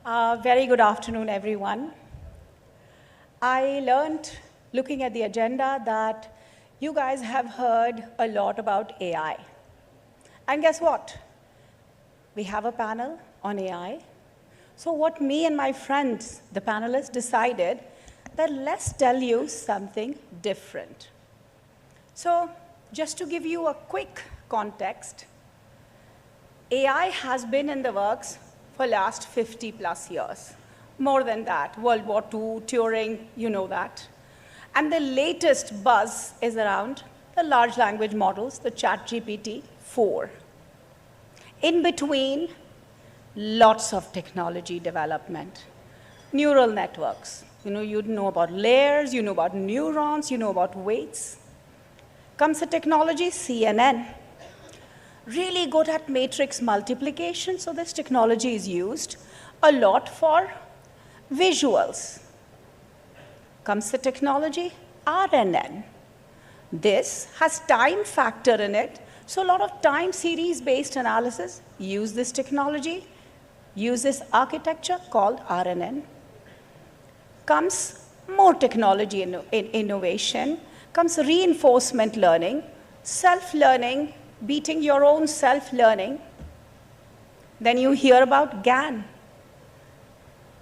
Very good afternoon, everyone. I learned, looking at the agenda, that you guys have heard a lot about AI. And guess what? We have a panel on AI. So what me and my friends, the panelists, decided that let's tell you something different. So just to give you a quick context, AI has been in the works for last 50 plus years. More than that, World War II, Turing, you know that. And the latest buzz is around the large language models, the ChatGPT 4. In between, lots of technology development. Neural networks. You know about layers, you know about neurons, you know about weights. Comes the technology, CNN. Really good at matrix multiplication, so this technology is used a lot for visuals. Comes the technology, RNN. This has time factor in it, so a lot of time series-based analysis use this technology, use this architecture called RNN. Comes more technology in innovation, comes reinforcement learning, self-learning, beating your own self-learning. Then you hear about GAN,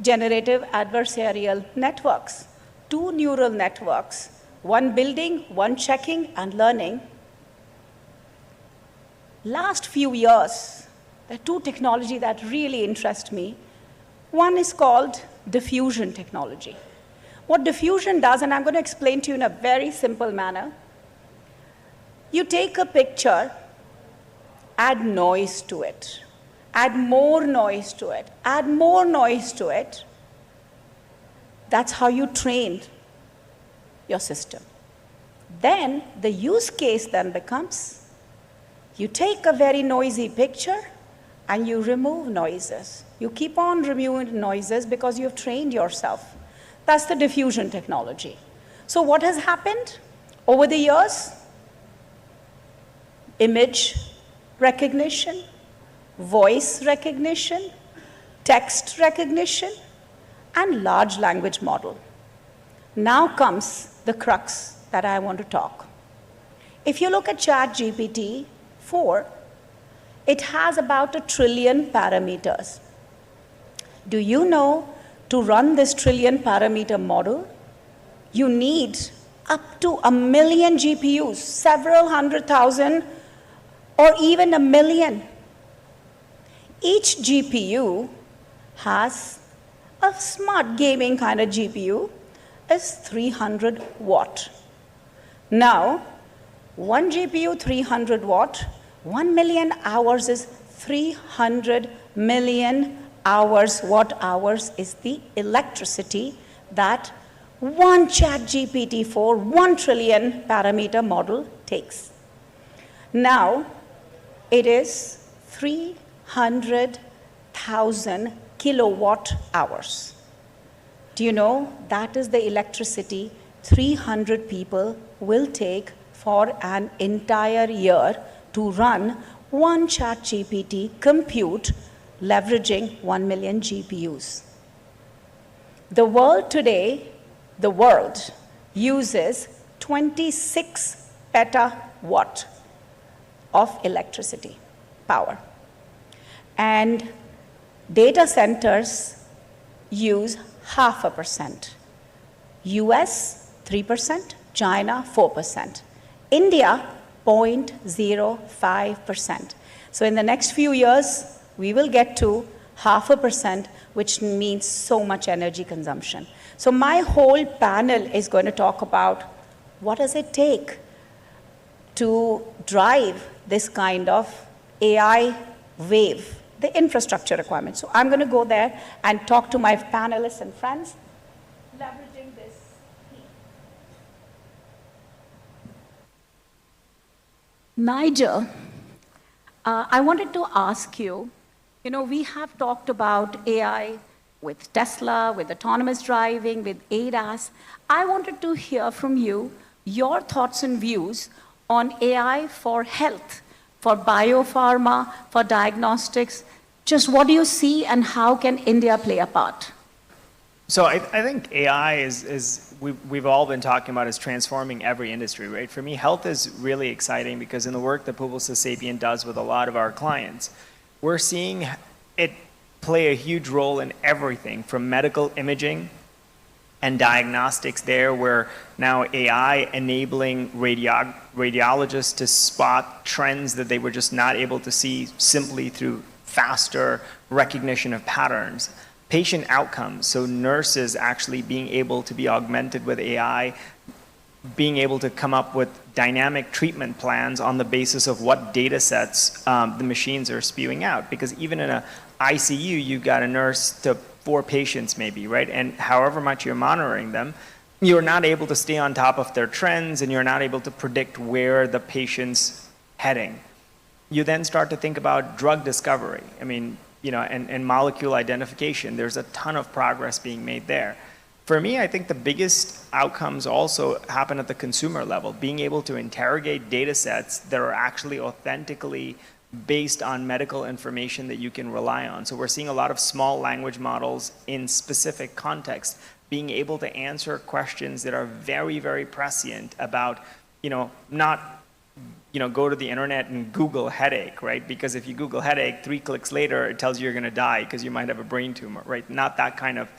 generative adversarial networks, 2 neural networks, one building, one checking and learning. Last few years, there are 2 technologies that really interest me. One is called diffusion technology. What diffusion does, and I'm going to explain to you in a very simple manner, you take a picture, add noise to it, add more noise to it, add more noise to it. That's how you train your system. Then the use case then becomes, you take a very noisy picture and you remove noises. You keep on removing noises because you've trained yourself. That's the diffusion technology. So what has happened over the years? Image recognition, voice recognition, text recognition, and large language model. Now comes the crux that I want to talk. If you look at ChatGPT 4, it has about 1 trillion parameters. Do you know to run this trillion parameter model, you need up to 1 million GPUs, several 100,000, or even 1 million. Each GPU has a smart gaming kind of GPU is 300 watt. Now, one GPU 300 watt, 1 million hours is 300 million hours. Watt hours is the electricity that one ChatGPT 4, 1 trillion parameter model takes. Now, it is 300,000 kilowatt hours. Do you know that is the electricity 300 people will take for an entire year to run one ChatGPT compute leveraging 1 million GPUs. The world today, uses 26 petawatt of electricity power. And data centers use 0.5%. US, 3%, China, 4%. India, 0.05%. So in the next few years, we will get to 0.5%, which means so much energy consumption. So my whole panel is going to talk about what does it take to drive this kind of AI wave, the infrastructure requirements. So I'm going to go there and talk to my panelists and friends, leveraging this theme. Nigel, I wanted to ask you, we have talked about AI with Tesla, with autonomous driving, with ADAS. I wanted to hear from you your thoughts and views on AI for health, for biopharma, for diagnostics, Just what do you see and how can India play a part? So I think AI is we've all been talking about is transforming every industry, right? For me, health is really exciting because in the work that Publicis Sapient does with a lot of our clients, we're seeing it play a huge role in everything from medical imaging and diagnostics there, where now AI enabling radiologists to spot trends that they were just not able to see simply through faster recognition of patterns. Patient outcomes, so nurses actually being able to be augmented with AI, being able to come up with dynamic treatment plans on the basis of what data sets the machines are spewing out. Because even in an ICU, you've got a nurse to 4 patients maybe, right? And however much you're monitoring them, you're not able to stay on top of their trends and you're not able to predict where the patient's heading. You then start to think about drug discovery. I mean, you know, and molecule identification. There's a ton of progress being made there. For me, I think the biggest outcomes also happen at the consumer level, being able to interrogate data sets that are actually authentically based on medical information that you can rely on. So we're seeing a lot of small language models in specific context being able to answer questions that are very, very prescient about, you know, not, you know, go to the internet and Google headache, right? Because if you Google headache, 3 clicks later, it tells you you're gonna die because you might have a brain tumor, right? Not that kind of,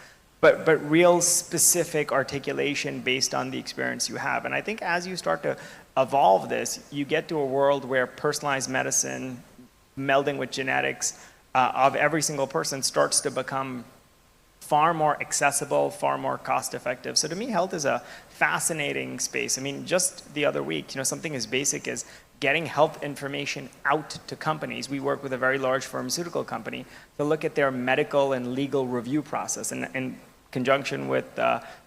but real specific articulation based on the experience you have. And I think as you start to evolve this, you get to a world where personalized medicine, melding with genetics of every single person starts to become far more accessible, far more cost effective. So to me, health is a fascinating space. I mean, just the other week, you know, something as basic as getting health information out to companies. We work with a very large pharmaceutical company to look at their medical and legal review process in conjunction with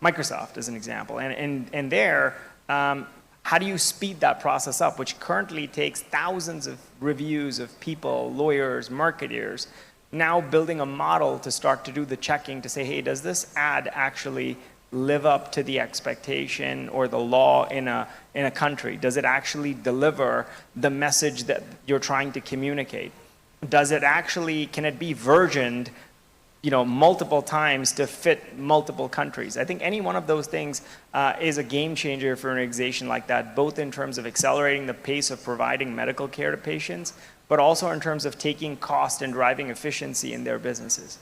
Microsoft as an example. And there, how do you speed that process up, which currently takes thousands of reviews of people, lawyers, marketers, now building a model to start to do the checking to say, hey, does this ad actually live up to the expectation or the law in a country? Does it actually deliver the message that you're trying to communicate? Does it actually, can it be versioned, you know, multiple times to fit multiple countries? I think any one of those things is a game changer for an organization like that, both in terms of accelerating the pace of providing medical care to patients, but also in terms of taking cost and driving efficiency in their businesses.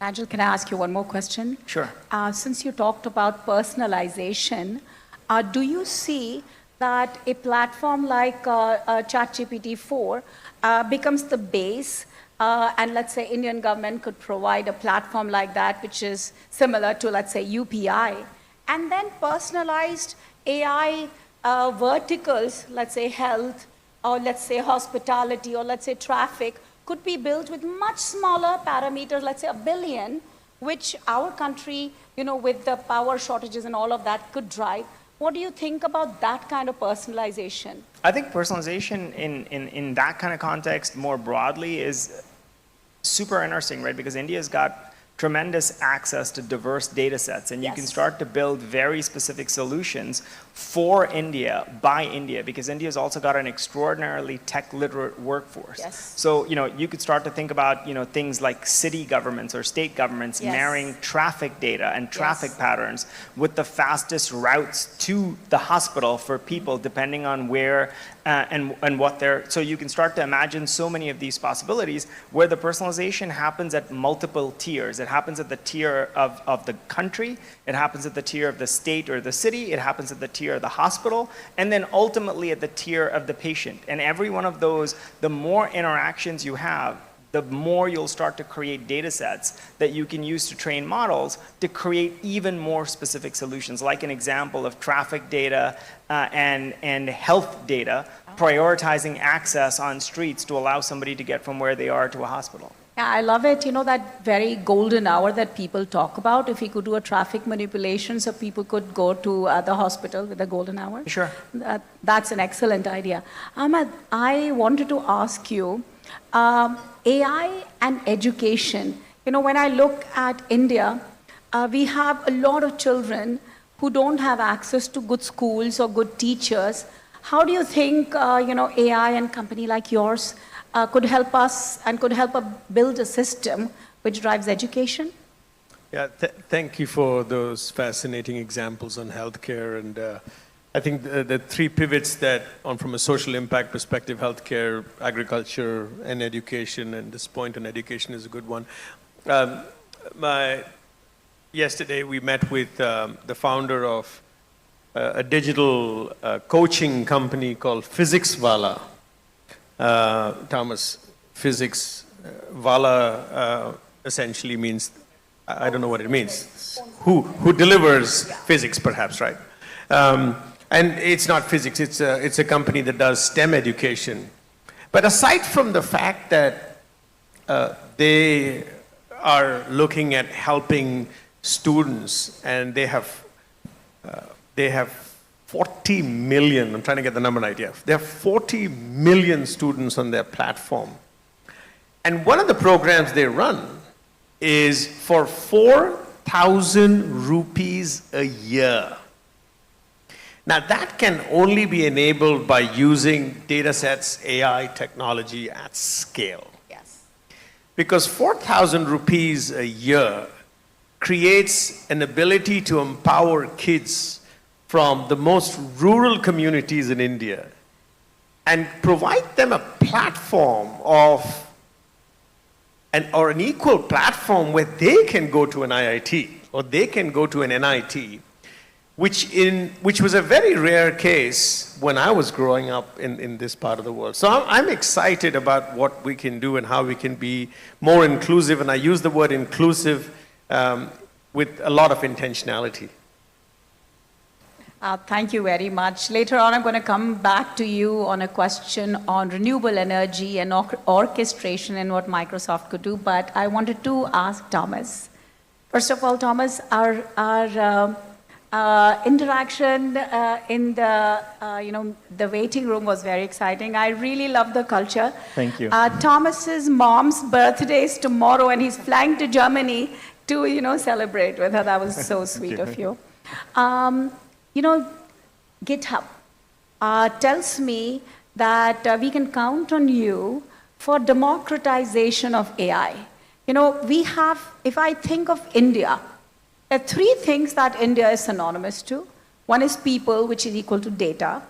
Nigel, can I ask you one more question? Sure. Since you talked about personalization, do you see that a platform like ChatGPT 4 becomes the base, and let's say Indian government could provide a platform like that, which is similar to, let's say, UPI, and then personalized AI verticals, let's say health, or let's say hospitality, or let's say traffic, could be built with much smaller parameters, let's say 1 billion, which our country, you know, with the power shortages and all of that could drive. What do you think about that kind of personalization? I think personalization in that kind of context more broadly is super interesting, right? Because India's got tremendous access to diverse data sets, and you can start to build very specific solutions for India, by India, because India's also got an extraordinarily tech literate workforce. So, you know, you could start to think about, you know, things like city governments or state governments marrying traffic data and traffic patterns with the fastest routes to the hospital for people, depending on where and what they're, so you can start to imagine so many of these possibilities where the personalization happens at multiple tiers. It happens at the tier of the country, it happens at the tier of the state or the city, it happens at the tier of the hospital, and then ultimately at the tier of the patient. And every one of those, the more interactions you have, the more you'll start to create data sets that you can use to train models to create even more specific solutions, like an example of traffic data and health data, prioritizing access on streets to allow somebody to get from where they are to a hospital. Yeah, I love it. You know, that very golden hour that people talk about, if we could do a traffic manipulation so people could go to the hospital with a golden hour. Sure. That's an excellent idea. Ahmed, I wanted to ask you, AI and education. You know, when I look at India, we have a lot of children who don't have access to good schools or good teachers. How do you think, you know, AI and company like yours could help us and could help build a system which drives education? Yeah, thank you for those fascinating examples on healthcare. And I think the three pivots that, from a social impact perspective, healthcare, agriculture, and education, and this point on education is a good one. Yesterday, we met with the founder of a digital coaching company called PhysicsWala. Thomas, physics, Vala essentially means, I don't know what it means, who delivers physics, perhaps, right? And it's not physics, it's a company that does STEM education. But aside from the fact that they are looking at helping students, and they have 40 million, I'm trying to get the number idea. They have 40 million students on their platform. And one of the programs they run is for 4,000 rupees a year. Now that can only be enabled by using data sets, AI technology at scale. Yes. Because 4,000 rupees a year creates an ability to empower kids from the most rural communities in India and provide them a platform or an equal platform where they can go to an IIT or they can go to an NIT, which was a very rare case when I was growing up in this part of the world. So I'm excited about what we can do and how we can be more inclusive, and I use the word inclusive with a lot of intentionality. Thank you very much. Later on, I'm going to come back to you on a question on renewable energy and orchestration and what Microsoft could do. But I wanted to ask Thomas. First of all, Thomas, our interaction in the waiting room was very exciting. I really love the culture. Thank you. Thomas's mom's birthday is tomorrow, and he's flying to Germany to celebrate with her. That was so sweet of you. GitHub tells me that we can count on you for democratization of AI. We have, if I think of India, there are three things that India is synonymous to. One is people, which is equal to data.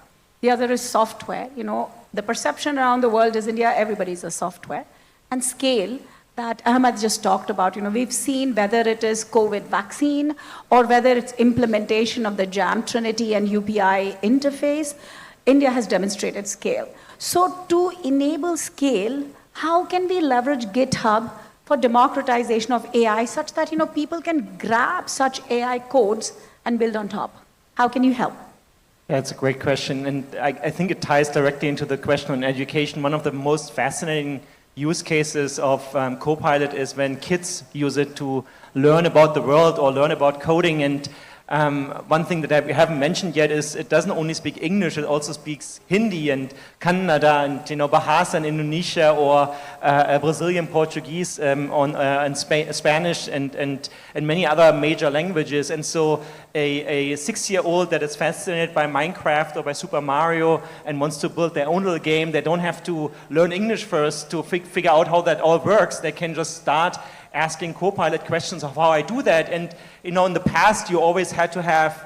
The other is software. The perception around the world is India, everybody's a software. And scale, that Ahmed just talked about. We've seen whether it is COVID vaccine or whether it's implementation of the JAM Trinity and UPI interface, India has demonstrated scale. So to enable scale, how can we leverage GitHub for democratization of AI such that people can grab such AI codes and build on top? How can you help? That's a great question, and I think it ties directly into the question on education. One of the most fascinating use cases of Copilot is when kids use it to learn about the world or learn about coding. And one thing that we haven't mentioned yet is it doesn't only speak English, it also speaks Hindi and Kannada and Bahasa in Indonesia, or Brazilian Portuguese and Spanish and many other major languages. And so a 6-year-old that is fascinated by Minecraft or by Super Mario and wants to build their own little game, they don't have to learn English first to figure out how that all works. They can just start asking Copilot questions of how I do that. And in the past, you always had to have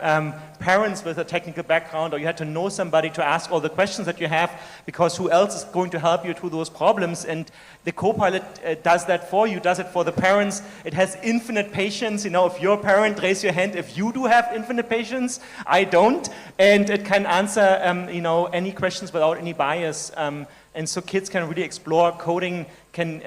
parents with a technical background, or you had to know somebody to ask all the questions that you have, because who else is going to help you through those problems? And the Copilot does that for you, does it for the parents. It has infinite patience. If you're a parent, raise your hand if you do have infinite patience. I don't. And it can answer any questions without any bias. And so kids can really explore coding, can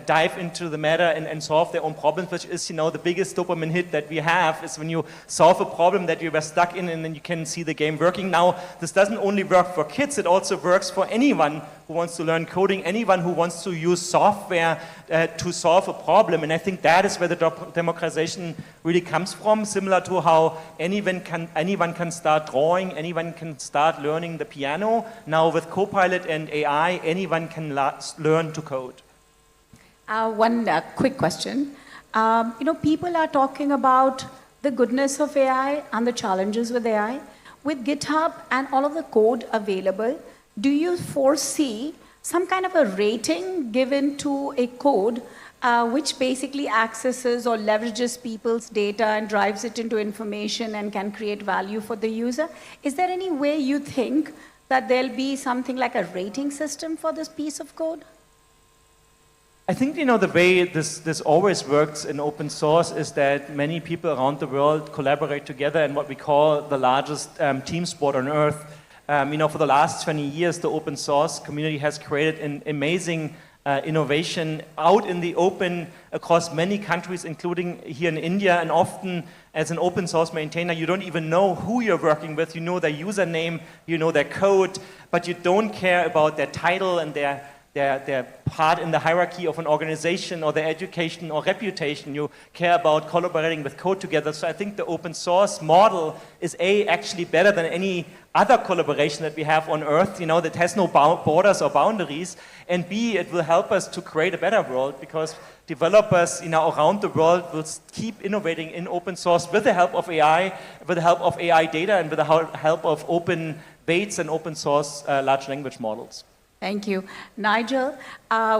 dive into the matter and solve their own problems, which is, the biggest dopamine hit that we have is when you solve a problem that you were stuck in and then you can see the game working. Now, this doesn't only work for kids, it also works for anyone who wants to learn coding, anyone who wants to use software to solve a problem. And I think that is where the democratization really comes from, similar to how anyone can start drawing, anyone can start learning the piano. Now with Copilot and AI, anyone can learn to code. One quick question. People are talking about the goodness of AI and the challenges with AI. With GitHub and all of the code available, do you foresee some kind of a rating given to a code which basically accesses or leverages people's data and drives it into information and can create value for the user. Is there any way you think that there'll be something like a rating system for this piece of code? I think, the way this always works in open source is that many people around the world collaborate together in what we call the largest team sport on earth. For the last 20 years, the open source community has created an amazing innovation out in the open across many countries, including here in India. And often, as an open source maintainer, you don't even know who you're working with. You know their username, you know their code, but you don't care about their title and their part in the hierarchy of an organization or their education or reputation. You care about collaborating with code together. So I think the open source model is actually better than any other collaboration that we have on earth, that has no borders or boundaries. And B, it will help us to create a better world because developers around the world will keep innovating in open source with the help of AI, with the help of AI data, and with the help of open weights and open source large language models. Thank you. Nigel,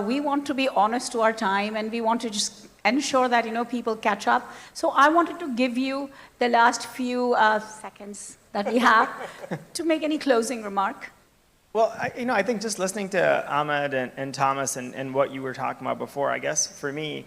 we want to be honest to our time and we want to just ensure that, people catch up. So I wanted to give you the last few seconds that we have to make any closing remark. Well, I think just listening to Ahmed and Thomas and what you were talking about before, I guess for me,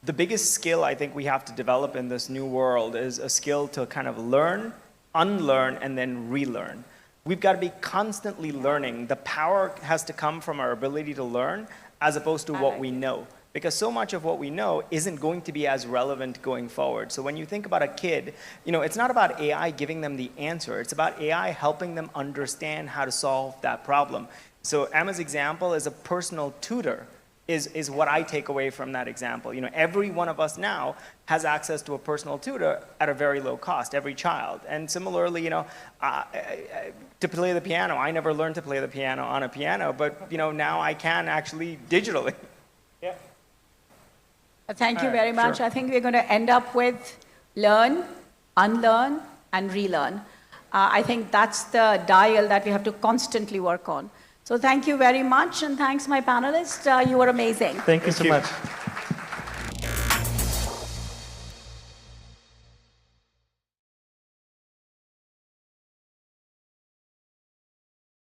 the biggest skill I think we have to develop in this new world is a skill to kind of learn, unlearn, and then relearn. We've got to be constantly learning. The power has to come from our ability to learn as opposed to what we know. Because so much of what we know isn't going to be as relevant going forward. So when you think about a kid, it's not about AI giving them the answer. It's about AI helping them understand how to solve that problem. So Emma's example is a personal tutor is what I take away from that example. Every one of us now has access to a personal tutor at a very low cost, every child. And similarly, to play the piano, I never learned to play the piano on a piano, but now I can actually digitally. Yeah. Thank you very much. Sure. I think we're going to end up with learn, unlearn, and relearn. I think that's the dial that we have to constantly work on. So thank you very much, and thanks my panelists. You were amazing. Thank you so much.